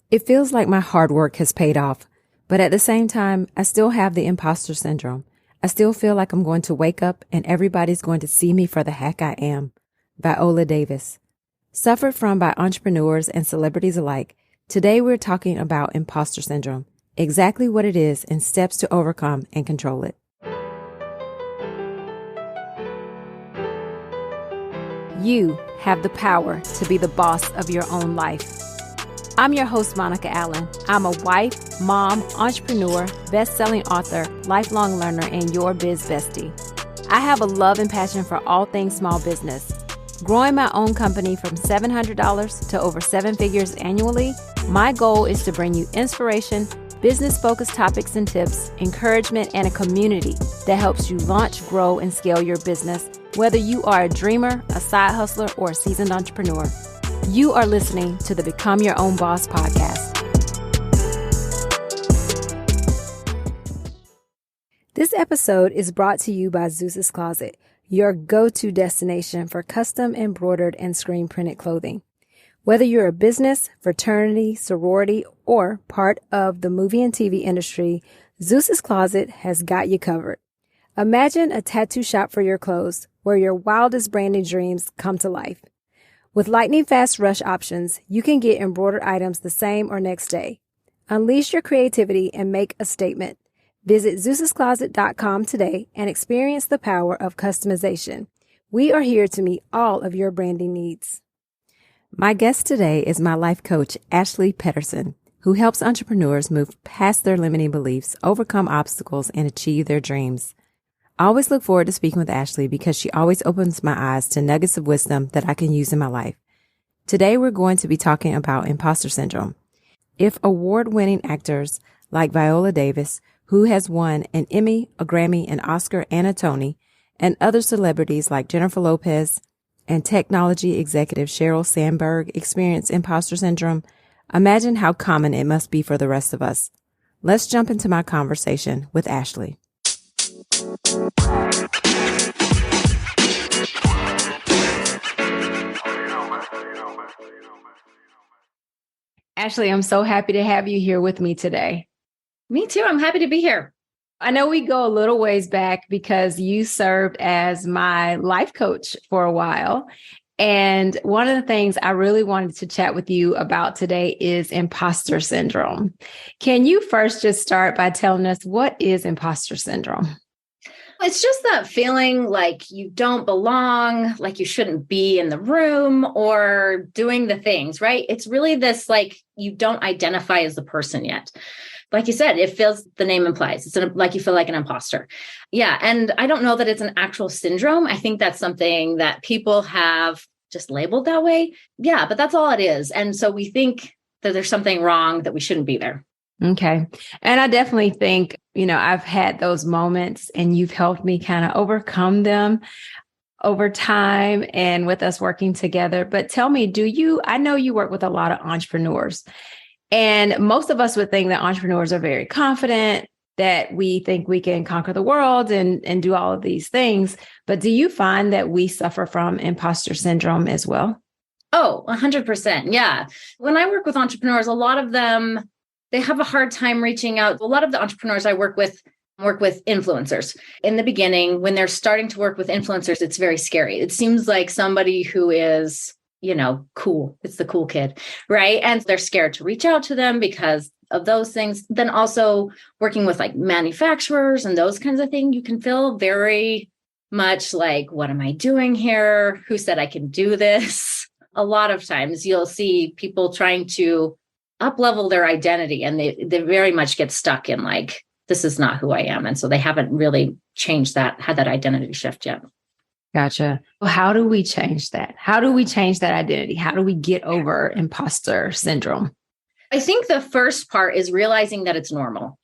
It feels like my hard work has paid off, but at the same time, I still have the imposter syndrome. I still feel like I'm going to wake up and everybody's going to see me for the heck I am. Viola Davis. Suffered from by entrepreneurs and celebrities alike, today we're talking about imposter syndrome, exactly what it is and steps to overcome and control it. You have the power to be the boss of your own life. I'm your host, Monica Allen. I'm a wife, mom, entrepreneur, best-selling author, lifelong learner, and your biz bestie. I have a love and passion for all things small business. Growing my own company from $700 to over 7 figures annually, my goal is to bring you inspiration, business-focused topics and tips, encouragement, and a community that helps you launch, grow, and scale your business, whether you are a dreamer, a side hustler, or a seasoned entrepreneur. You are listening to the Become Your Own Boss podcast. This episode is brought to you by Zeus's Closet, your go-to destination for custom embroidered and screen printed clothing. Whether you're a business, fraternity, sorority, or part of the movie and TV industry, Zeus's Closet has got you covered. Imagine a tattoo shop for your clothes where your wildest branding dreams come to life. With lightning-fast rush options, you can get embroidered items the same or next day. Unleash your creativity and make a statement. Visit Zeus'sCloset.com today and experience the power of customization. We are here to meet all of your branding needs. My guest today is my life coach, Ashley Pedersen, who helps entrepreneurs move past their limiting beliefs, overcome obstacles, and achieve their dreams. I always look forward to speaking with Ashley because she always opens my eyes to nuggets of wisdom that I can use in my life. Today, we're going to be talking about imposter syndrome. If award-winning actors like Viola Davis, who has won an Emmy, a Grammy, an Oscar, and a Tony, and other celebrities like Jennifer Lopez and technology executive Sheryl Sandberg experience imposter syndrome, imagine how common it must be for the rest of us. Let's jump into my conversation with Ashley. Ashley, I'm so happy to have you here with me today. Me too. I'm happy to be here. I know we go a little ways back because you served as my life coach for a while. And one of the things I really wanted to chat with you about today is imposter syndrome. Can you first just start by telling us what is imposter syndrome? It's just that feeling like you don't belong, like you shouldn't be in the room or doing the things, right? It's really this, like, you don't identify as the person yet. Like you said, it feels, the name implies, it's like you feel like an imposter. Yeah. And I don't know that it's an actual syndrome. I think that's something that people have just labeled that way. Yeah, but that's all it is. And so we think that there's something wrong, that we shouldn't be there. Okay. And I definitely think, I've had those moments and you've helped me kind of overcome them over time and with us working together. But tell me, I know you work with a lot of entrepreneurs, and most of us would think that entrepreneurs are very confident, that we think we can conquer the world and do all of these things. But do you find that we suffer from imposter syndrome as well? Oh, 100%. Yeah. When I work with entrepreneurs, a lot of them, they have a hard time reaching out. A lot of the entrepreneurs I work with influencers. In the beginning, when they're starting to work with influencers, it's very scary. It seems like somebody who is, cool. It's the cool kid, right? And they're scared to reach out to them because of those things. Then also working with like manufacturers and those kinds of things, you can feel very much like, what am I doing here? Who said I can do this? A lot of times you'll see people trying to up-level their identity, and they very much get stuck in like, this is not who I am. And so they haven't really had that identity shift yet. Gotcha. Well, how do we change that? How do we change that identity? How do we get over imposter syndrome? I think the first part is realizing that it's normal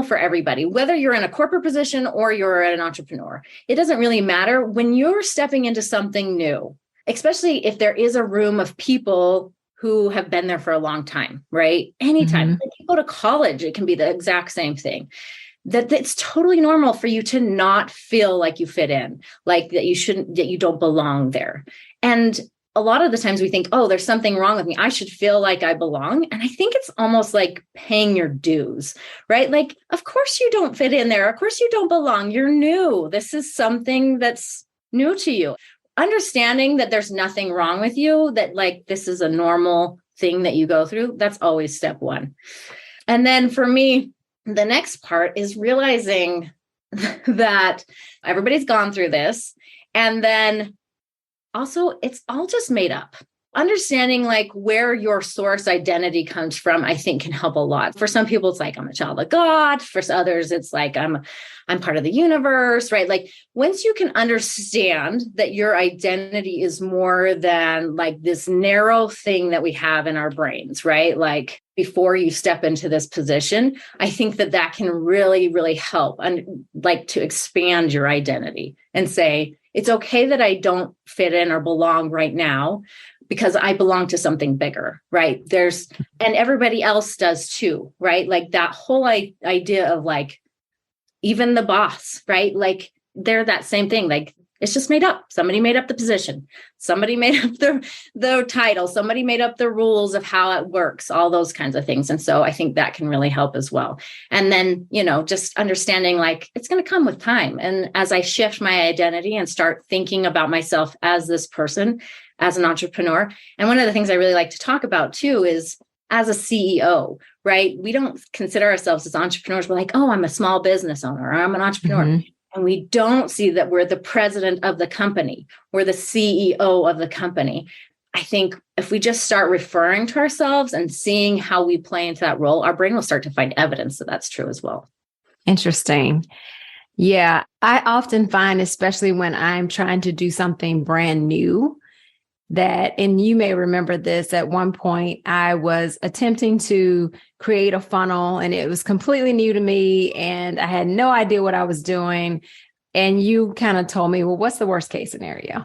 for everybody, whether you're in a corporate position or you're an entrepreneur. It doesn't really matter when you're stepping into something new, especially if there is a room of people who have been there for a long time, right? Anytime. Mm-hmm. If you go to college, it can be the exact same thing. That it's totally normal for you to not feel like you fit in, like that you don't belong there. And a lot of the times we think, oh, there's something wrong with me. I should feel like I belong. And I think it's almost like paying your dues, right? Like, of course you don't fit in there. Of course you don't belong. You're new. This is something that's new to you. Understanding that there's nothing wrong with you, that like this is a normal thing that you go through. That's always step one. And then for me, the next part is realizing that everybody's gone through this. And then also, it's all just made up. Understanding like where your source identity comes from, I think can help a lot. For some people, it's like, I'm a child of God. For others, it's like, I'm part of the universe, right? Like once you can understand that your identity is more than like this narrow thing that we have in our brains, right? Like before you step into this position, I think that can really, really help and like to expand your identity and say, it's okay that I don't fit in or belong right now because I belong to something bigger, right? And everybody else does too, right? Like that whole idea of like, even the boss, right? Like they're that same thing. Like it's just made up. Somebody made up the position. Somebody made up the title. Somebody made up the rules of how it works, all those kinds of things. And so I think that can really help as well. And then, just understanding like it's going to come with time. And as I shift my identity and start thinking about myself as this person, as an entrepreneur. And one of the things I really like to talk about too is as a CEO, right? We don't consider ourselves as entrepreneurs. We're like, oh, I'm a small business owner, or I'm an entrepreneur. Mm-hmm. And we don't see that we're the president of the company. We're the CEO of the company. I think if we just start referring to ourselves and seeing how we play into that role, our brain will start to find evidence that that's true as well. Interesting. Yeah, I often find, especially when I'm trying to do something brand new, and you may remember this, at one point I was attempting to create a funnel and it was completely new to me and I had no idea what I was doing. And you kind of told me, well, what's the worst case scenario?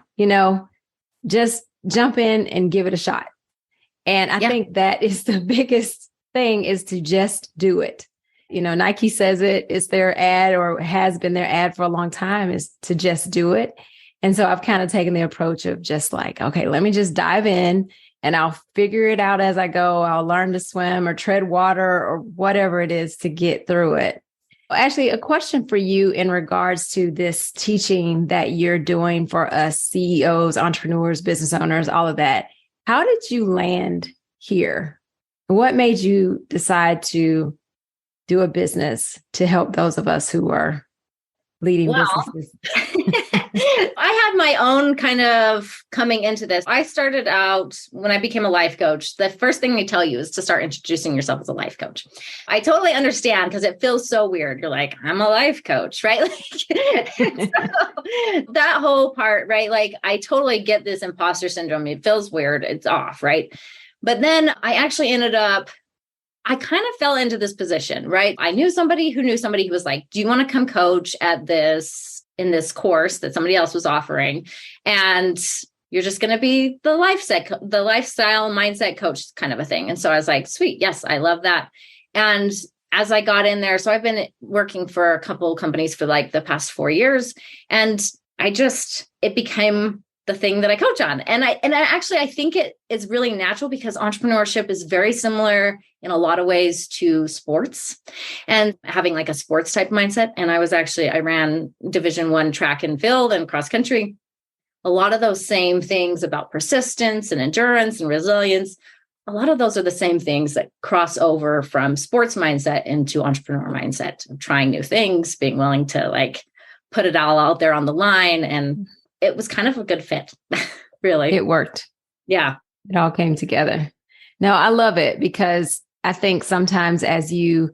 Just jump in and give it a shot. And I think that is the biggest thing, is to just do it. Nike says it's their ad, or has been their ad for a long time, is to just do it. And so I've kind of taken the approach of just like, okay, let me just dive in and I'll figure it out as I go. I'll learn to swim or tread water or whatever it is to get through it. Actually, a question for you in regards to this teaching that you're doing for us CEOs, entrepreneurs, business owners, all of that. How did you land here? What made you decide to do a business to help those of us who are leading businesses? I had my own kind of coming into this. I started out when I became a life coach. The first thing they tell you is to start introducing yourself as a life coach. I totally understand because it feels so weird. You're like, I'm a life coach, right? Like, so that whole part, right? Like I totally get this imposter syndrome. It feels weird. It's off, right? But then I actually I kind of fell into this position, right? I knew somebody who was like, do you want to come coach in this course that somebody else was offering? And you're just going to be the lifestyle mindset coach kind of a thing. And so I was like, sweet. Yes, I love that. And as I got in there, so I've been working for a couple of companies for like the past 4 years. And it became the thing that I coach on. And I think it is really natural because entrepreneurship is very similar in a lot of ways to sports and having like a sports type mindset. And I ran Division I track and field and cross country. A lot of those same things about persistence and endurance and resilience. A lot of those are the same things that cross over from sports mindset into entrepreneur mindset, of trying new things, being willing to like put it all out there on the line. And it was kind of a good fit, really. It worked. Yeah. It all came together. No, I love it because I think sometimes as you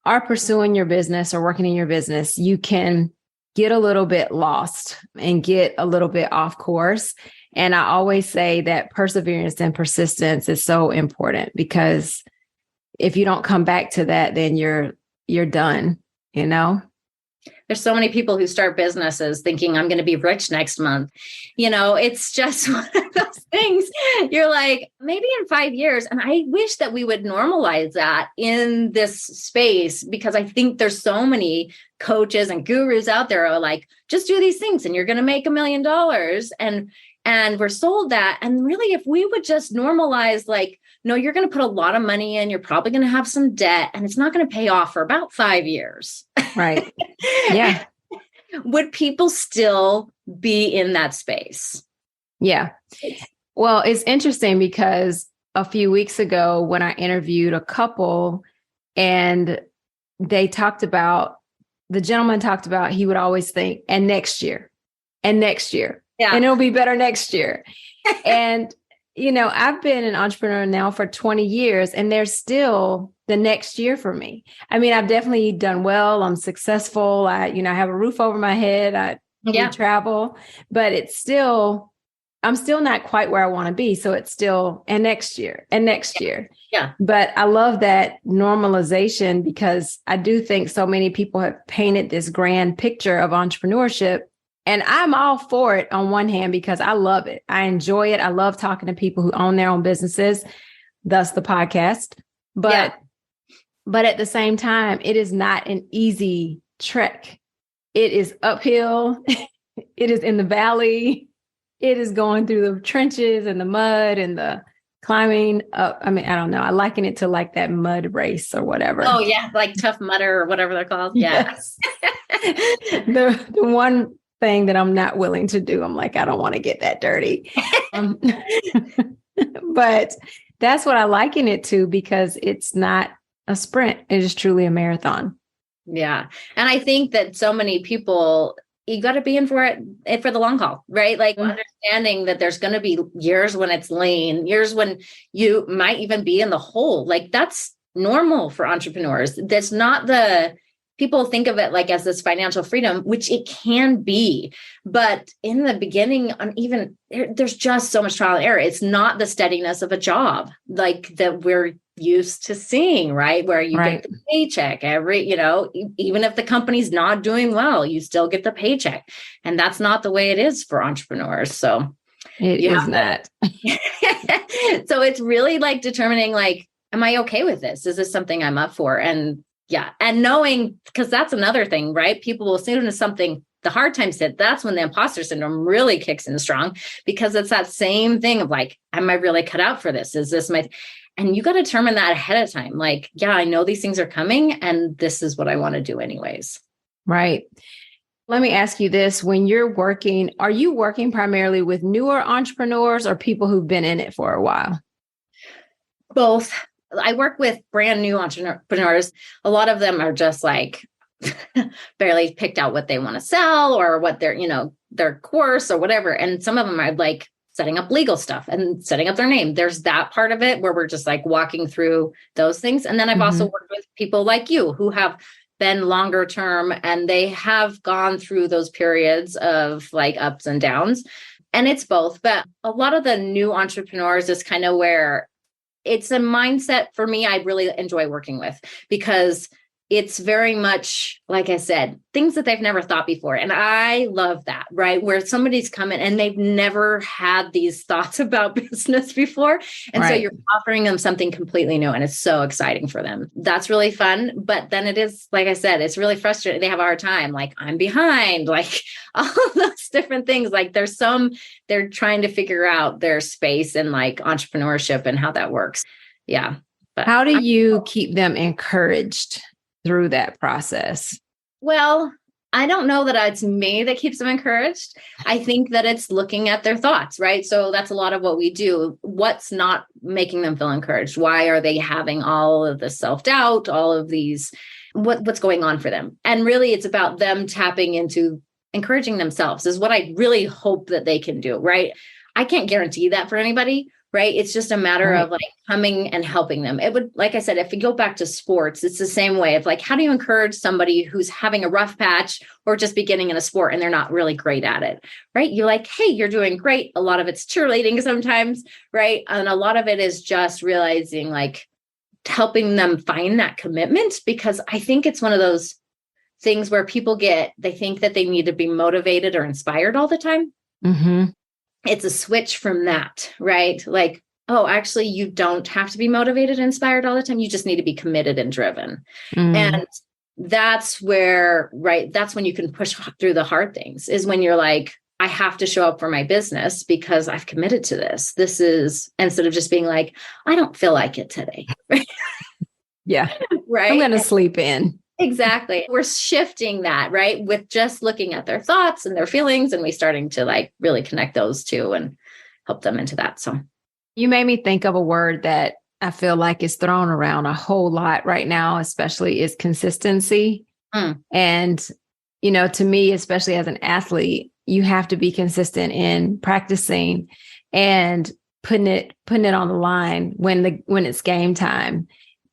are pursuing your business or working in your business, you can get a little bit lost and get a little bit off course. And I always say that perseverance and persistence is so important, because if you don't come back to that, then you're done, There's so many people who start businesses thinking I'm going to be rich next month. It's just one of those things. You're like, maybe in 5 years. And I wish that we would normalize that in this space, because I think there's so many coaches and gurus out there who are like, just do these things and you're going to make $1 million. And we're sold that. And really, if we would just normalize, like, no, you're going to put a lot of money in, you're probably going to have some debt, and it's not going to pay off for about 5 years. Right. Yeah. Would people still be in that space? Yeah. Well, it's interesting because a few weeks ago when I interviewed a couple and the gentleman talked about, he would always think, and next year. Yeah. And it'll be better next year. And, I've been an entrepreneur now for 20 years and there's still the next year for me. I mean, I've definitely done well. I'm successful. I have a roof over my head. I travel, but I'm still not quite where I want to be. So it's still, and next year. Yeah. But I love that normalization because I do think so many people have painted this grand picture of entrepreneurship. And I'm all for it on one hand, because I love it. I enjoy it. I love talking to people who own their own businesses, thus the podcast. But at the same time, it is not an easy trek. It is uphill. It is in the valley. It is going through the trenches and the mud and the climbing up. I mean, I don't know. I liken it to like that mud race or whatever. Oh yeah. Like Tough Mudder or whatever they're called. Yeah. Yes. The one thing that I'm not willing to do, I'm like, I don't want to get that dirty. But that's what I liken it to, because it's not a sprint. It is truly a marathon. Yeah. And I think that so many people, you got to be in for it for the long haul, right? Like understanding that there's going to be years when it's lean, years when you might even be in the hole. Like that's normal for entrepreneurs. That's not people think of it like as this financial freedom, which it can be. But in the beginning, there's just so much trial and error. It's not the steadiness of a job like that we're used to seeing, right? Where you get the paycheck even if the company's not doing well, you still get the paycheck. And that's not the way it is for entrepreneurs. So it is not. So it's really like determining, like, am I okay with this? Is this something I'm up for? And knowing, because that's another thing, right? People will say to something, the hard times hit, that's when the imposter syndrome really kicks in strong, because it's that same thing of like, am I really cut out for this? Is this and you got to determine that ahead of time. Like, I know these things are coming and this is what I want to do anyways. Right. Let me ask you this. When you're working, are you working primarily with newer entrepreneurs or people who've been in it for a while? Both. I work with brand new entrepreneurs. A lot of them are just like barely picked out what they want to sell or what their course or whatever. And some of them are like setting up legal stuff and setting up their name. There's that part of it where we're just like walking through those things. And then I've also worked with people like you who have been longer term and they have gone through those periods of like ups and downs. And it's both. But a lot of the new entrepreneurs is kind of where it's a mindset for me I really enjoy working with, because it's very much, like I said, things that they've never thought before. And I love that, right? Where somebody's coming and they've never had these thoughts about business before. And so you're offering them something completely new and it's so exciting for them. That's really fun. But then it is, like I said, it's really frustrating. They have a hard time. Like, I'm behind, like all those different things. Like they're trying to figure out their space and like entrepreneurship and how that works. Yeah. But how do you keep them encouraged through that process? Well, I don't know that it's me that keeps them encouraged. I think that it's looking at their thoughts, right? So that's a lot of what we do. What's not making them feel encouraged? Why are they having all of this self-doubt, all of these, what's going on for them? And really it's about them tapping into encouraging themselves is what I really hope that they can do, right? I can't guarantee that for anybody, right? It's just a matter of like coming and helping them. It would, like I said, if you go back to sports, it's the same way of like, how do you encourage somebody who's having a rough patch or just beginning in a sport and they're not really great at it, right? You're like, hey, you're doing great. A lot of it's cheerleading sometimes, right? And a lot of it is just realizing like helping them find that commitment, because I think it's one of those things where people they think that they need to be motivated or inspired all the time. Mm-hmm. It's a switch from that, right? Like, oh, actually, you don't have to be motivated and inspired all the time. You just need to be committed and driven. And that's where, right, that's when you can push through the hard things, is when you're like, I have to show up for my business because I've committed to this. This is instead of just being like, I don't feel like it today. Yeah. Right. I'm going to sleep in. Exactly. We're shifting that, right? With just looking at their thoughts and their feelings, and we starting to like really connect those two and help them into that. So you made me think of a word that I feel like is thrown around a whole lot right now, especially is consistency. And, you know, to me, especially as an athlete, you have to be consistent in practicing and putting it on the line when it's game time.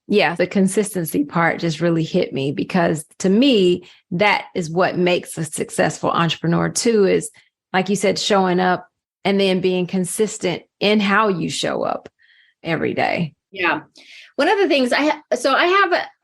Yeah, the consistency part just really hit me because to me, that is what makes a successful entrepreneur too, is like you said, showing up and then being consistent in how you show up every day. Yeah. One of the things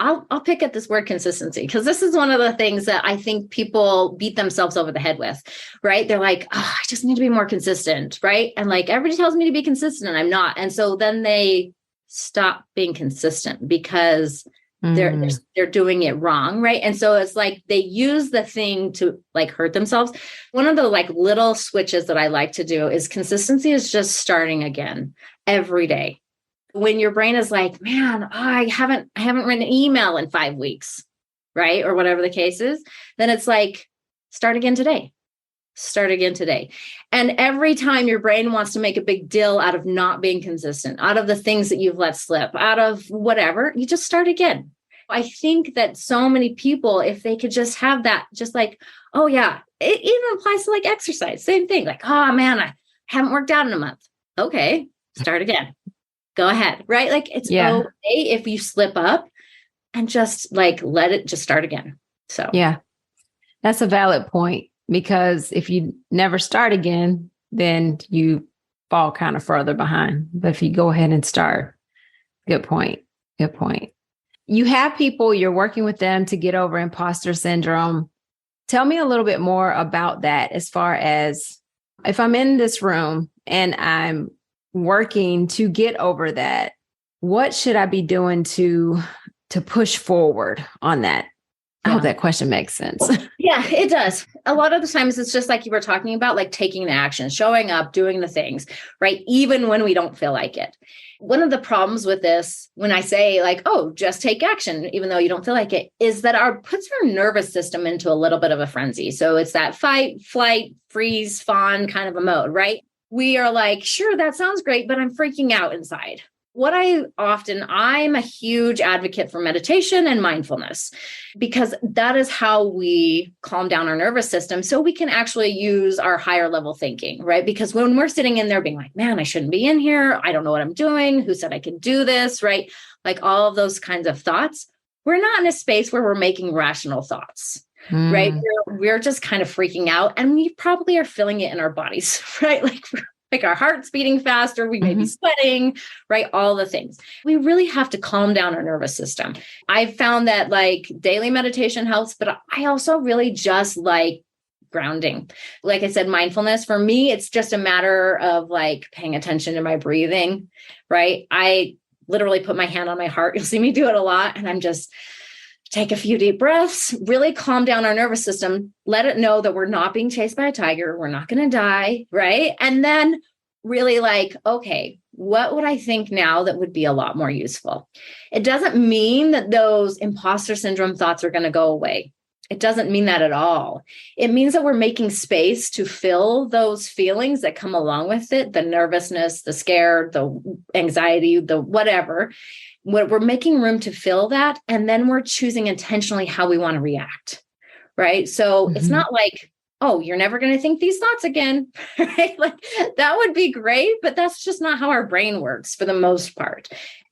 I'll pick at this word consistency, because this is one of the things that I think people beat themselves over the head with, right? They're like, oh, I just need to be more consistent, right? And like, everybody tells me to be consistent and I'm not. And so then they stop being consistent because they're doing it wrong, right? And so it's like they use the thing to like hurt themselves. One of the like little switches that I like to do is consistency is just starting again every day. When your brain is like, man, I haven't written an email in 5 weeks, right? Or whatever the case is, then it's like, start again today. Start again today. And every time your brain wants to make a big deal out of not being consistent, out of the things that you've let slip, out of whatever, you just start again. I think that so many people, if they could just have that, just like, oh yeah, it even applies to like exercise, same thing. Like, oh man, I haven't worked out in a month. Okay, start again. Go ahead, right? Like it's okay if you slip up and just like let it just start again. So yeah, that's a valid point, because if you never start again, then you fall kind of further behind. But if you go ahead and start, good point. Good point. You have people, you're working with them to get over imposter syndrome. Tell me a little bit more about that, as far as if I'm in this room and I'm working to get over that, what should I be doing to push forward on that? I hope that question makes sense. Yeah, it does. A lot of the times it's just like you were talking about, like taking the action, showing up, doing the things, right? Even when we don't feel like it. One of the problems with this, when I say like, oh, just take action, even though you don't feel like it, is that puts our nervous system into a little bit of a frenzy. So it's that fight, flight, freeze, fawn kind of a mode, right? We are like, sure, that sounds great, but I'm freaking out inside. I'm a huge advocate for meditation and mindfulness, because that is how we calm down our nervous system so we can actually use our higher level thinking, right? Because when we're sitting in there being like, man, I shouldn't be in here. I don't know what I'm doing. Who said I could do this, right? Like all of those kinds of thoughts, we're not in a space where we're making rational thoughts. Right. We're just kind of freaking out, and we probably are feeling it in our bodies, right? Like our heart's beating faster. We may be sweating, right? All the things. We really have to calm down our nervous system. I've found that like daily meditation helps, but I also really just like grounding. Like I said, mindfulness for me, it's just a matter of like paying attention to my breathing, right? I literally put my hand on my heart. You'll see me do it a lot. And I'm just take a few deep breaths, really calm down our nervous system, let it know that we're not being chased by a tiger. We're not going to die, right? And then really like, okay, what would I think now that would be a lot more useful? It doesn't mean that those imposter syndrome thoughts are going to go away. It doesn't mean that at all. It means that we're making space to fill those feelings that come along with it, the nervousness, the scare, the anxiety, the whatever. We're making room to fill that, and then we're choosing intentionally how we want to react, right? So it's not like, oh, you're never going to think these thoughts again, right? Like that would be great, but that's just not how our brain works for the most part.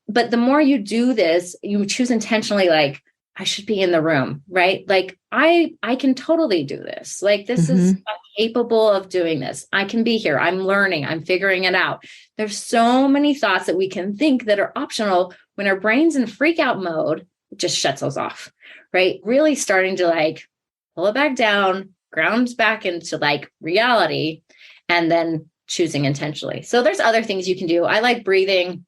But the more you do this, you choose intentionally, like, I should be in the room, right? Like I can totally do this. Like this is I'm capable of doing this. I can be here. I'm learning. I'm figuring it out. There's so many thoughts that we can think that are optional. When our brain's in freak out mode, it just shuts us off, right? Really starting to like pull it back down, ground back into like reality, and then choosing intentionally. So there's other things you can do. I like breathing.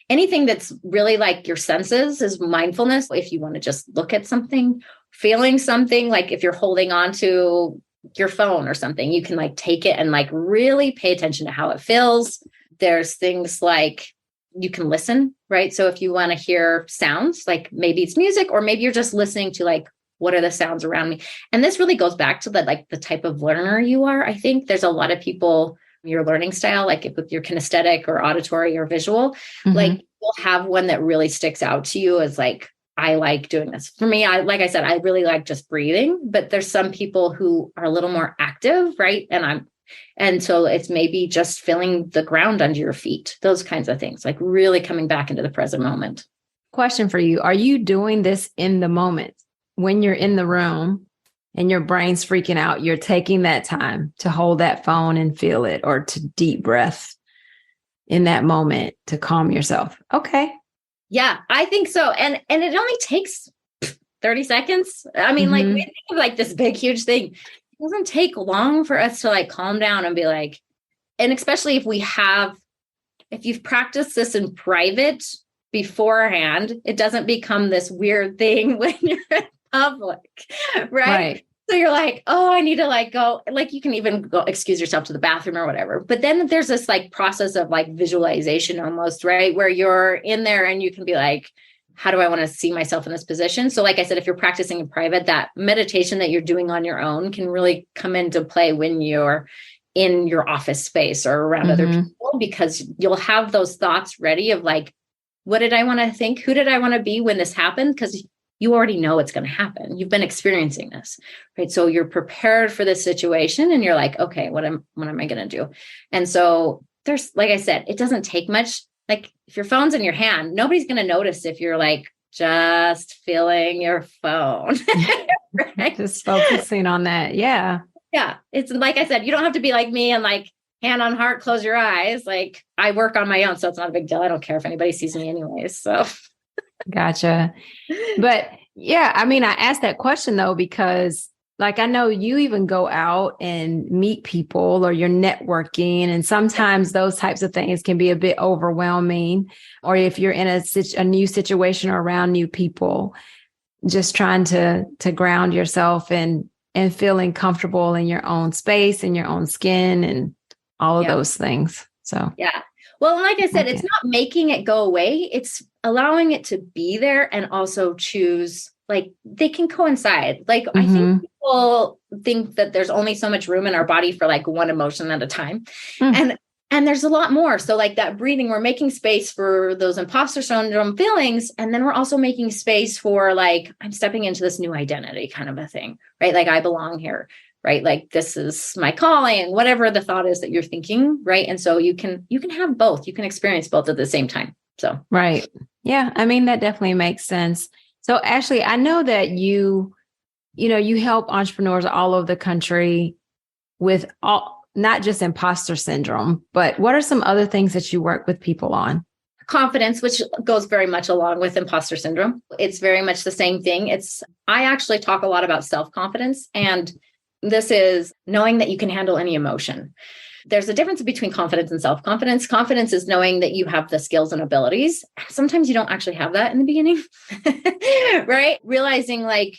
Anything that's really like your senses is mindfulness. If you want to just look at something, feeling something, like if you're holding on to your phone or something, you can like take it and like really pay attention to how it feels. There's things like you can listen, right? So if you want to hear sounds, like maybe it's music, or maybe you're just listening to like, what are the sounds around me? And this really goes back to the type of learner you are. I think there's a lot of people, your learning style, like if you're kinesthetic or auditory or visual, like you'll have one that really sticks out to you as like, I like doing this. For me, like I said, I really like just breathing, but there's some people who are a little more active, right? And so it's maybe just feeling the ground under your feet, those kinds of things, like really coming back into the present moment. Question for you. Are you doing this in the moment when you're in the room and your brain's freaking out? You're taking that time to hold that phone and feel it, or to deep breath in that moment to calm yourself. Okay. Yeah, I think so. And it only takes 30 seconds. I mean, like we think of like this big, huge thing. It doesn't take long for us to like calm down and be like, and especially if you've practiced this in private beforehand, it doesn't become this weird thing when you're in public, right? So you're like, oh, I need to like go, like you can even go excuse yourself to the bathroom or whatever. But then there's this like process of like visualization almost, right? Where you're in there and you can be like, how do I want to see myself in this position? So like I said, if you're practicing in private, that meditation that you're doing on your own can really come into play when you're in your office space or around other people, because you'll have those thoughts ready of like, what did I want to think? Who did I want to be when this happened? Because you already know it's going to happen. You've been experiencing this, right? So you're prepared for this situation and you're like, okay, what am I going to do? And so there's, like I said, it doesn't take much. Like if your phone's in your hand, nobody's going to notice if you're like just feeling your phone, right? Just focusing on that. Yeah. Yeah. It's like I said, you don't have to be like me and like hand on heart, close your eyes. Like I work on my own, so it's not a big deal. I don't care if anybody sees me anyways. So. Gotcha. But yeah, I mean, I asked that question though, because like, I know you even go out and meet people or you're networking, and sometimes those types of things can be a bit overwhelming. Or if you're in a new situation or around new people, just trying to ground yourself and feeling comfortable in your own space and your own skin and all of those things. So, yeah. Well, like I said, it's not making it go away. It's allowing it to be there and also choose, like they can coincide. Like I think people think that there's only so much room in our body for like one emotion at a time. And there's a lot more. So like that breathing, we're making space for those imposter syndrome feelings. And then we're also making space for like, I'm stepping into this new identity kind of a thing, right? Like I belong here. Right? Like this is my calling, whatever the thought is that you're thinking. Right. And so you can have both. You can experience both at the same time. So, right. Yeah. I mean, that definitely makes sense. So Ashley, I know that you help entrepreneurs all over the country with not just imposter syndrome, but what are some other things that you work with people on? Confidence, which goes very much along with imposter syndrome. It's very much the same thing. I actually talk a lot about self-confidence, and this is knowing that you can handle any emotion. There's a difference between confidence and self-confidence. Confidence is knowing that you have the skills and abilities. Sometimes you don't actually have that in the beginning, right? Realizing like,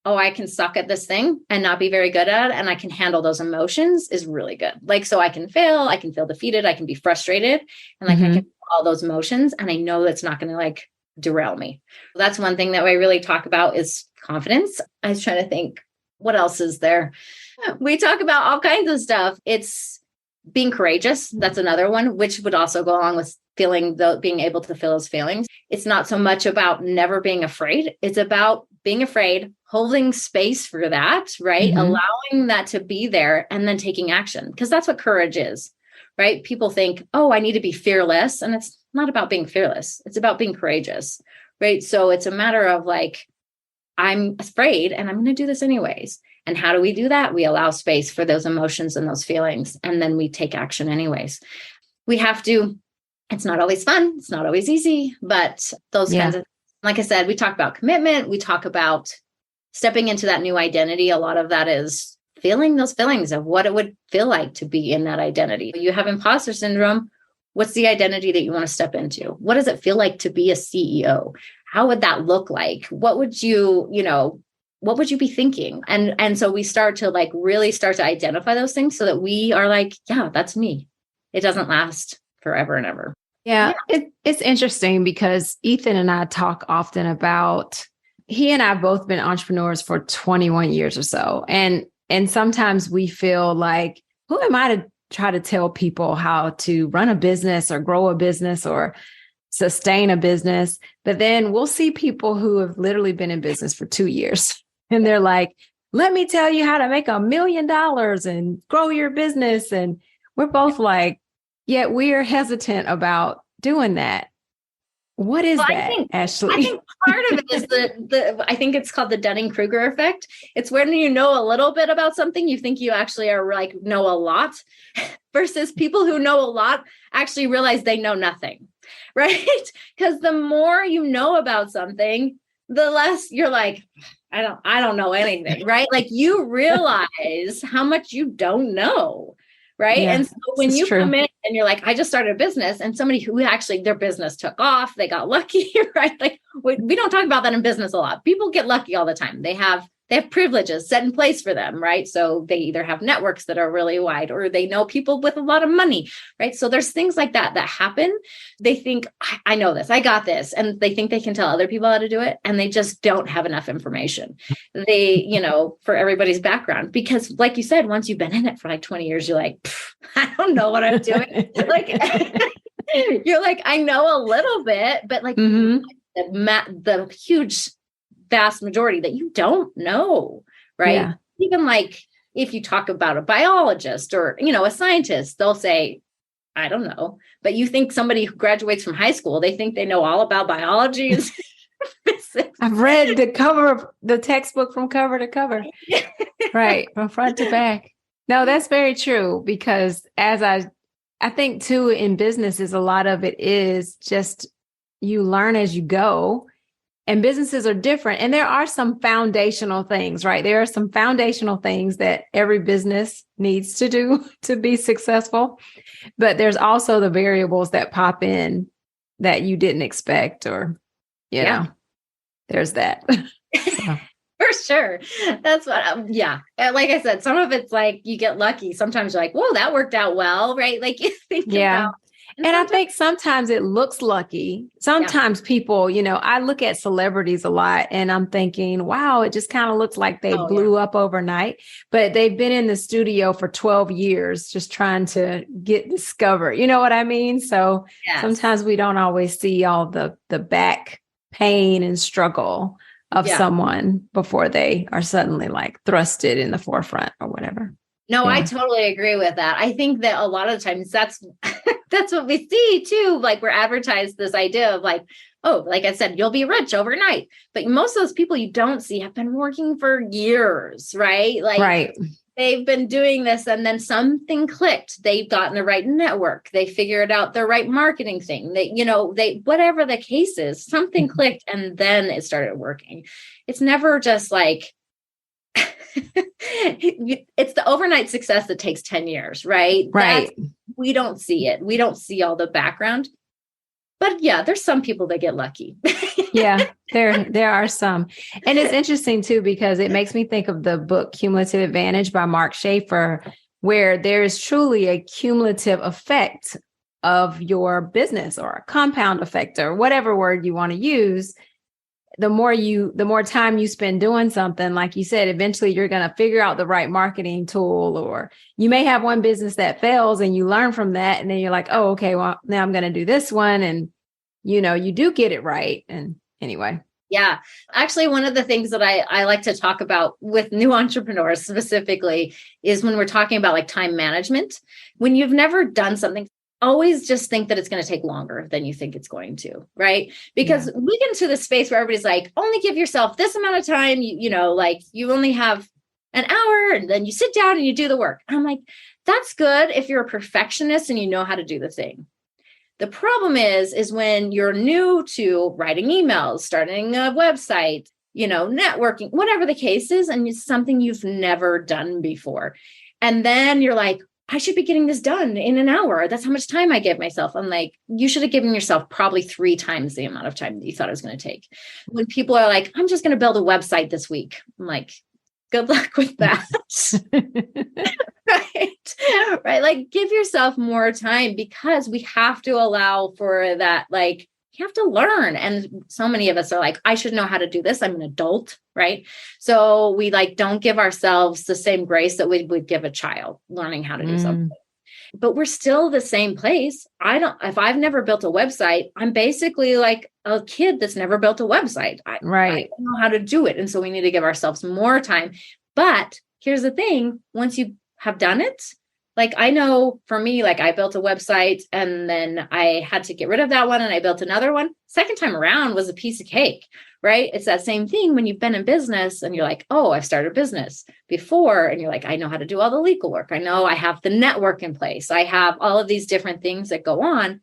oh, I can suck at this thing and not be very good at it, and I can handle those emotions is really good. Like, so I can feel defeated, I can be frustrated, and like I can feel all those emotions, and I know that's not going to like derail me. That's one thing that I really talk about is confidence. I was trying to think, what else is there? We talk about all kinds of stuff. It's being courageous. That's another one, which would also go along with being able to feel those feelings. It's not so much about never being afraid. It's about being afraid, holding space for that, right? Allowing that to be there and then taking action, because that's what courage is, right? People think, oh, I need to be fearless. And it's not about being fearless. It's about being courageous, right? So it's a matter of like, I'm afraid and I'm going to do this anyways. And how do we do that? We allow space for those emotions and those feelings, and then we take action anyways. We have to, it's not always fun. It's not always easy, but those kinds of, like I said, we talk about commitment. We talk about stepping into that new identity. A lot of that is feeling those feelings of what it would feel like to be in that identity. You have imposter syndrome. What's the identity that you want to step into? What does it feel like to be a CEO? How would that look like? What would you what would you be thinking? And so we start to like really start to identify those things so that we are like, yeah, that's me. It doesn't last forever and ever. Yeah, it's interesting because Ethan and I talk often about, he and I have both been entrepreneurs for 21 years or so. And sometimes we feel like, who am I to try to tell people how to run a business or grow a business or sustain a business? But then we'll see people who have literally been in business for 2 years and they're like, let me tell you how to make $1 million and grow your business. And we're both like, yet we are hesitant about doing that. What is that, Ashley? I think part of it is I think it's called the Dunning-Kruger effect. It's when you know a little bit about something, you think you actually are like know a lot, versus people who know a lot actually realize they know nothing, right? Because the more you know about something, the less you're like, I don't know anything, right? Like you realize how much you don't know. Right. Yeah, and so when you come in and you're like, I just started a business, and somebody who actually their business took off, they got lucky, right? Like we don't talk about that in business a lot. People get lucky all the time. They have privileges set in place for them, right? So they either have networks that are really wide or they know people with a lot of money, right? So there's things like that happen. They think, I know this, I got this. And they think they can tell other people how to do it. And they just don't have enough information. For everybody's background, because like you said, once you've been in it for like 20 years, you're like, I don't know what I'm doing. Like, you're like, I know a little bit, but like the huge vast majority that you don't know, right? Yeah. Even like if you talk about a biologist or, a scientist, they'll say, I don't know. But you think somebody who graduates from high school, they think they know all about biology and physics. I've read the cover of the textbook from cover to cover, right? From front to back. No, that's very true, because as I think too, in businesses, a lot of it is just you learn as you go. And businesses are different. And there are some foundational things, right? There are some foundational things that every business needs to do to be successful. But there's also the variables that pop in that you didn't expect, or, there's that. So. For sure. That's what, like I said, some of it's like you get lucky. Sometimes you're like, whoa, that worked out well, right? Like you think about. And I think sometimes it looks lucky. Sometimes people, I look at celebrities a lot and I'm thinking, wow, it just kind of looks like they blew up overnight, but they've been in the studio for 12 years just trying to get discovered. You know what I mean? So sometimes we don't always see all the back pain and struggle of someone before they are suddenly like thrusted in the forefront or whatever. No, I totally agree with that. I think that a lot of times that's what we see too. Like we're advertised this idea of like, oh, like I said, you'll be rich overnight. But most of those people you don't see have been working for years, right? Like they've been doing this and then something clicked. They've gotten the right network. They figured out the right marketing thing. They whatever the case is, something clicked and then it started working. It's never just like, it's the overnight success that takes 10 years, right? We don't see it. We don't see all the background. But there's some people that get lucky. There are some. And it's interesting too, because it makes me think of the book Cumulative Advantage by Mark Schaefer, where there is truly a cumulative effect of your business, or a compound effect, or whatever word you want to use. The more time you spend doing something, like you said, eventually you're going to figure out the right marketing tool, or you may have one business that fails and you learn from that. And then you're like, oh, okay, well, now I'm going to do this one. And, you do get it right. And anyway. Yeah. Actually, one of the things that I like to talk about with new entrepreneurs specifically is when we're talking about like time management. When you've never done something, always just think that it's going to take longer than you think it's going to, right? Because we get into this space where everybody's like, only give yourself this amount of time, like you only have an hour and then you sit down and you do the work. And I'm like, that's good if you're a perfectionist and you know how to do the thing. The problem is when you're new to writing emails, starting a website, networking, whatever the case is, and it's something you've never done before. And then you're like, I should be getting this done in an hour. That's how much time I give myself. I'm like, you should have given yourself probably 3 times the amount of time that you thought it was going to take. When people are like, I'm just going to build a website this week. I'm like, good luck with that. Right. Like, give yourself more time, because we have to allow for that. Like, you have to learn. And so many of us are like, I should know how to do this. I'm an adult. Right. So we like, don't give ourselves the same grace that we would give a child learning how to do something. But we're still the same place. If I've never built a website, I'm basically like a kid that's never built a website. I don't know how to do it. And so we need to give ourselves more time. But here's the thing. Once you have done it, like, I know for me, like, I built a website and then I had to get rid of that one and I built another one. Second time around was a piece of cake, right? It's that same thing when you've been in business and you're like, oh, I've started a business before. And you're like, I know how to do all the legal work. I know I have the network in place. I have all of these different things that go on.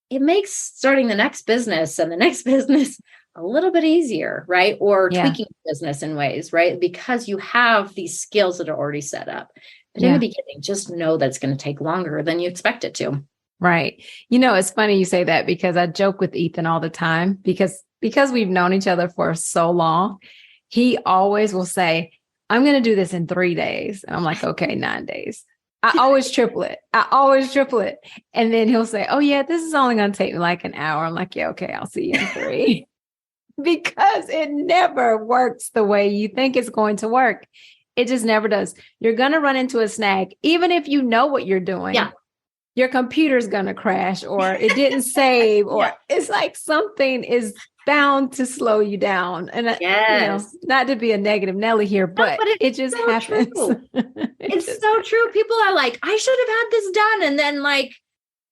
It makes starting the next business and the next business a little bit easier, right? Or tweaking business in ways, right? Because you have these skills that are already set up. But in the beginning, just know that's going to take longer than you expect it to. Right. You know, it's funny you say that, because I joke with Ethan all the time, because we've known each other for so long. He always will say, I'm going to do this in 3 days. And I'm like, okay, 9 days. I always triple it. And then he'll say, oh yeah, this is only going to take me like an hour. I'm like, yeah, okay, I'll see you in 3. Because it never works the way you think it's going to work. It just never does. You're going to run into a snag, even if you know what you're doing. Yeah. Your computer's going to crash, or it didn't save, or it's like something is bound to slow you down. And you know, not to be a negative Nelly here, but it just so happens. It's so true. People are like, I should have had this done. And then, like,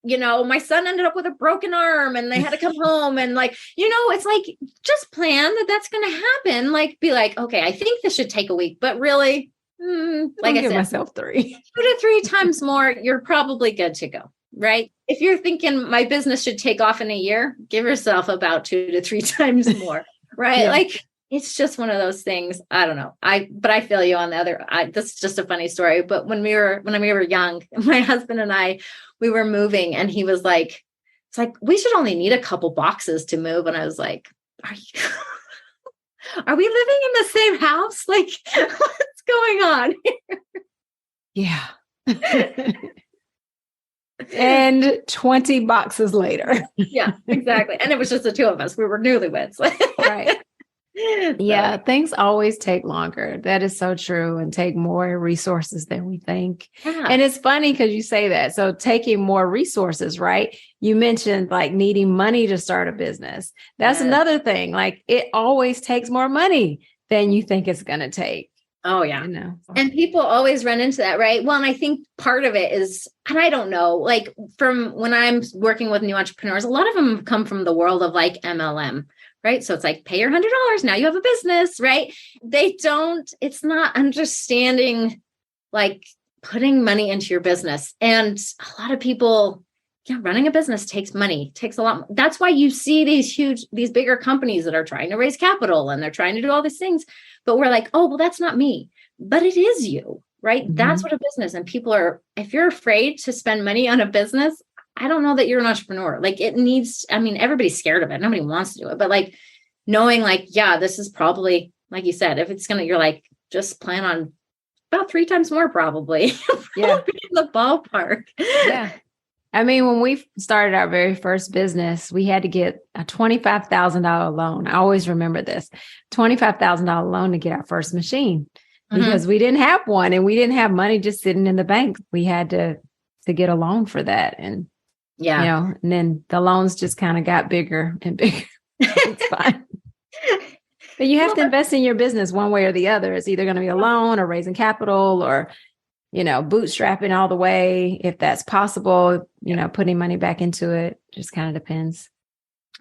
you know, my son ended up with a broken arm and they had to come home, and like, you know, it's like, just plan that that's going to happen. Like, be like, okay, I think this should take a week, but really, like I give said, myself 3 2 to 3 times more, you're probably good to go. Right. If you're thinking my business should take off in a year, give yourself about 2 to 3 times more. Right. Like, it's just one of those things. I don't know. But I feel you on the other. This is just a funny story. But when we were young, my husband and I, we were moving, and he was like, it's like, we should only need a couple boxes to move. And I was like, are we living in the same house? Like, what's going on here? Yeah. And 20 boxes later. Yeah, exactly. And it was just the 2 of us. We were newlyweds. Right. Yeah, things always take longer. That is so true, and take more resources than we think. Yeah. And it's funny because you say that. So taking more resources, right? You mentioned like needing money to start a business. That's another thing. Like, it always takes more money than you think it's going to take. Oh, yeah. You know? And people always run into that, right? Well, and I think part of it is, and I don't know, like, from when I'm working with new entrepreneurs, a lot of them come from the world of like MLM. Right. So it's like, pay your $100. Now you have a business, right? It's not understanding, like, putting money into your business. And a lot of people, running a business takes money, takes a lot. That's why you see these bigger companies that are trying to raise capital and they're trying to do all these things. But we're like, oh, well, that's not me. But it is you, right? Mm-hmm. That's what a business. And people are, if you're afraid to spend money on a business, I don't know that you're an entrepreneur. Like, it needs, I mean, everybody's scared of it. Nobody wants to do it, but like, knowing like, yeah, this is probably, like you said, if it's going to, you're like, just plan on about 3 times more, probably. Yeah. In the ballpark. Yeah. I mean, when we started our very first business, we had to get a $25,000 loan. I always remember this $25,000 loan to get our first machine, because we didn't have one, and we didn't have money just sitting in the bank. We had to get a loan for that. And you know, and then the loans just kind of got bigger and bigger. It's fine. But you have to invest in your business one way or the other. It's either going to be a loan or raising capital, or, you know, bootstrapping all the way, if that's possible, you know, putting money back into it. Just kind of depends.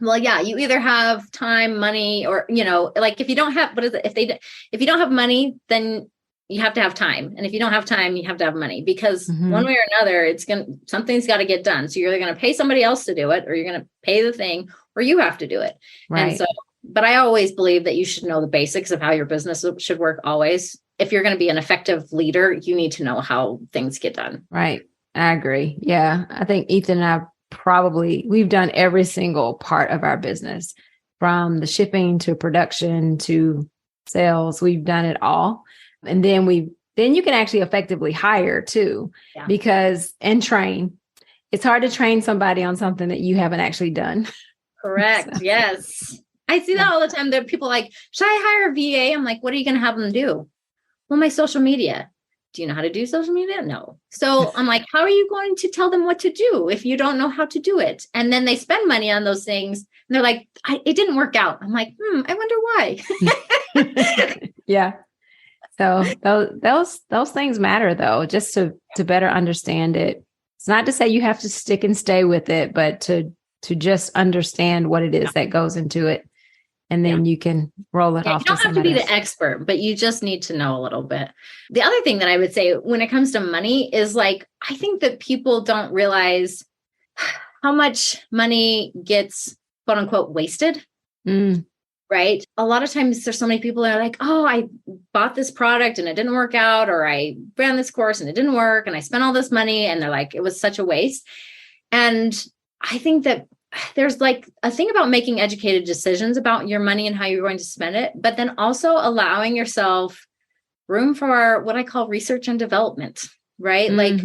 Well, yeah, you either have time, money, or, you know, like, if you don't have, if you don't have money, then you have to have time. And if you don't have time, you have to have money, because one way or another, something's got to get done. So you're either going to pay somebody else to do it, or you're going to pay the thing, or you have to do it. Right. And so, but I always believe that you should know the basics of how your business should work always. If you're going to be an effective leader, you need to know how things get done. Right. I agree. Yeah. I think Ethan and I we've done every single part of our business, from the shipping to production to sales. We've done it all. And then you can actually effectively hire too, and train. It's hard to train somebody on something that you haven't actually done. Correct. So. Yes. I see that all the time. There are people like, should I hire a VA? I'm like, what are you going to have them do? Well, my social media. Do you know how to do social media? No. So I'm like, how are you going to tell them what to do if you don't know how to do it? And then they spend money on those things. And they're like, it didn't work out. I'm like, I wonder why. Yeah. So those things matter though, just to better understand it. It's not to say you have to stick and stay with it, but to just understand what it is that goes into it. And then you can roll it off. You don't have to be the expert, but you just need to know a little bit. The other thing that I would say when it comes to money is like, I think that people don't realize how much money gets quote unquote wasted. Right? A lot of times there's so many people that are like, oh, I bought this product and it didn't work out, or I ran this course and it didn't work and I spent all this money, and they're like, it was such a waste. And I think that there's like a thing about making educated decisions about your money and how you're going to spend it, but then also allowing yourself room for what I call research and development, right? Like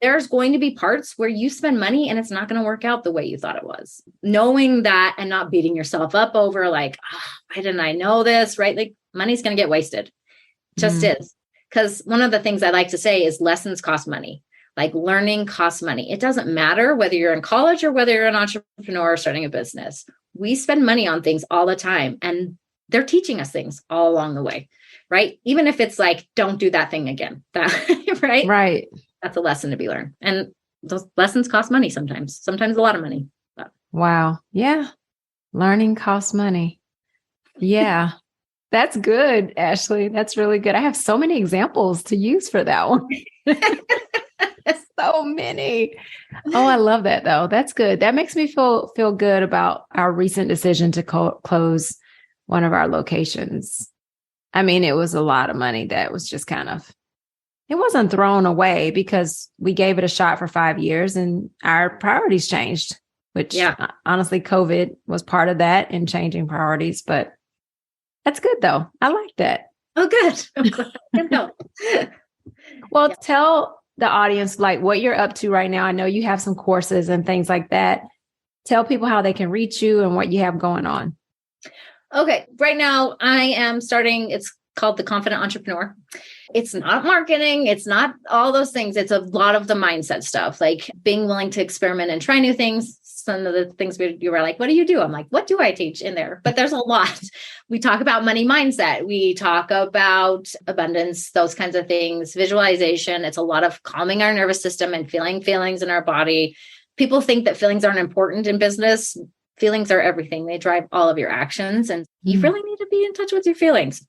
there's going to be parts where you spend money and it's not going to work out the way you thought it was. Knowing that and not beating yourself up over like, why didn't I know this, right? Like money's going to get wasted. Just is. Because one of the things I like to say is lessons cost money. Like learning costs money. It doesn't matter whether you're in college or whether you're an entrepreneur or starting a business. We spend money on things all the time, and they're teaching us things all along the way, right? Even if it's like, don't do that thing again, right? Right. That's a lesson to be learned. And those lessons cost money sometimes a lot of money. But. Wow. Yeah. Learning costs money. Yeah. That's good, Ashley. That's really good. I have so many examples to use for that one. So many. Oh, I love that though. That's good. That makes me feel good about our recent decision to close one of our locations. I mean, it was a lot of money that was just it wasn't thrown away because we gave it a shot for 5 years and our priorities changed, which honestly, COVID was part of that in changing priorities, but that's good though. I like that. Oh, good. I'm glad. Well, tell the audience like what you're up to right now. I know you have some courses and things like that. Tell people how they can reach you and what you have going on. Okay. Right now I am starting, it's called The Confident Entrepreneur. It's not marketing. It's not all those things. It's a lot of the mindset stuff, like being willing to experiment and try new things. Some of the things you were like, what do you do? I'm like, what do I teach in there? But there's a lot. We talk about money mindset. We talk about abundance, those kinds of things, visualization. It's a lot of calming our nervous system and feeling feelings in our body. People think that feelings aren't important in business. Feelings are everything. They drive all of your actions, and you really need to be in touch with your feelings.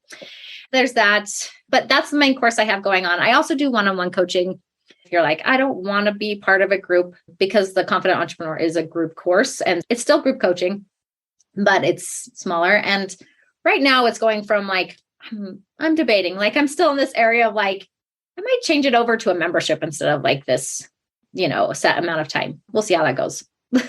There's that, but that's the main course I have going on. I also do one-on-one coaching. If you're like, I don't want to be part of a group, because the Confident Entrepreneur is a group course and it's still group coaching, but it's smaller. And right now it's going from like, I'm debating, like I'm still in this area of like, I might change it over to a membership instead of like this, a set amount of time. We'll see how that goes.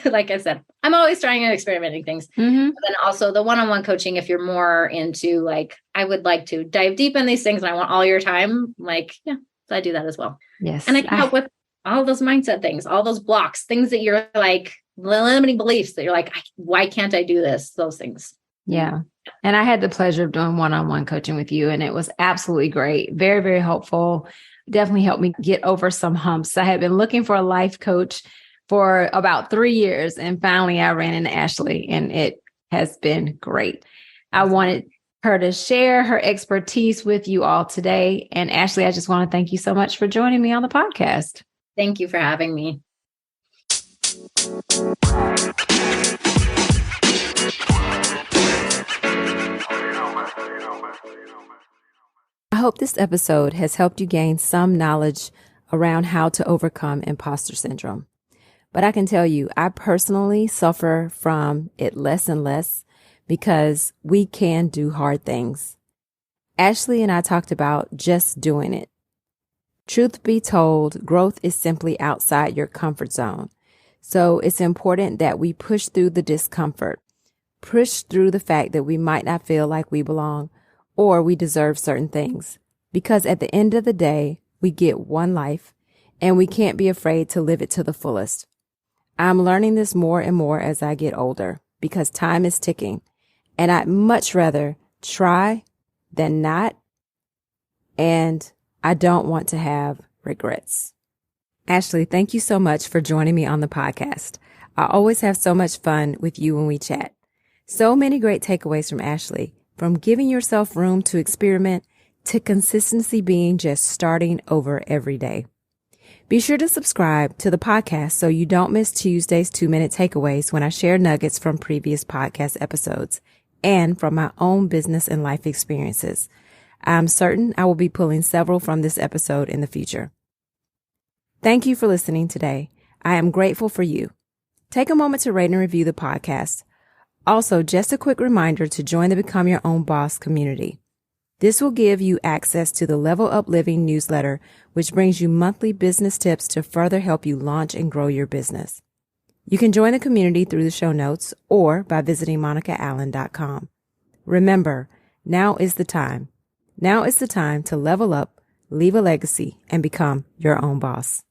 Like I said, I'm always trying and experimenting things. But then also the one-on-one coaching, if you're more into like, I would like to dive deep in these things and I want all your time, like, so I do that as well. Yes. And I can help with all those mindset things, all those blocks, things that you're like, limiting beliefs that you're like, why can't I do this? Those things. Yeah. And I had the pleasure of doing one-on-one coaching with you, and it was absolutely great. Very, very helpful. Definitely helped me get over some humps. I had been looking for a life coach for about 3 years, and finally I ran into Ashley, and it has been great. I wanted her to share her expertise with you all today. And Ashley, I just want to thank you so much for joining me on the podcast. Thank you for having me. I hope this episode has helped you gain some knowledge around how to overcome imposter syndrome. But I can tell you, I personally suffer from it less and less, because we can do hard things. Ashley and I talked about just doing it. Truth be told, growth is simply outside your comfort zone. So it's important that we push through the discomfort, push through the fact that we might not feel like we belong or we deserve certain things. Because at the end of the day, we get one life and we can't be afraid to live it to the fullest. I'm learning this more and more as I get older because time is ticking and I'd much rather try than not. And I don't want to have regrets. Ashley, thank you so much for joining me on the podcast. I always have so much fun with you when we chat. So many great takeaways from Ashley, from giving yourself room to experiment to consistency being just starting over every day. Be sure to subscribe to the podcast so you don't miss Tuesday's 2-minute takeaways when I share nuggets from previous podcast episodes and from my own business and life experiences. I'm certain I will be pulling several from this episode in the future. Thank you for listening today. I am grateful for you. Take a moment to rate and review the podcast. Also, just a quick reminder to join the Become Your Own Boss community. This will give you access to the Level Up Living newsletter, which brings you monthly business tips to further help you launch and grow your business. You can join the community through the show notes or by visiting monicaallen.com. Remember, now is the time. Now is the time to level up, leave a legacy, and become your own boss.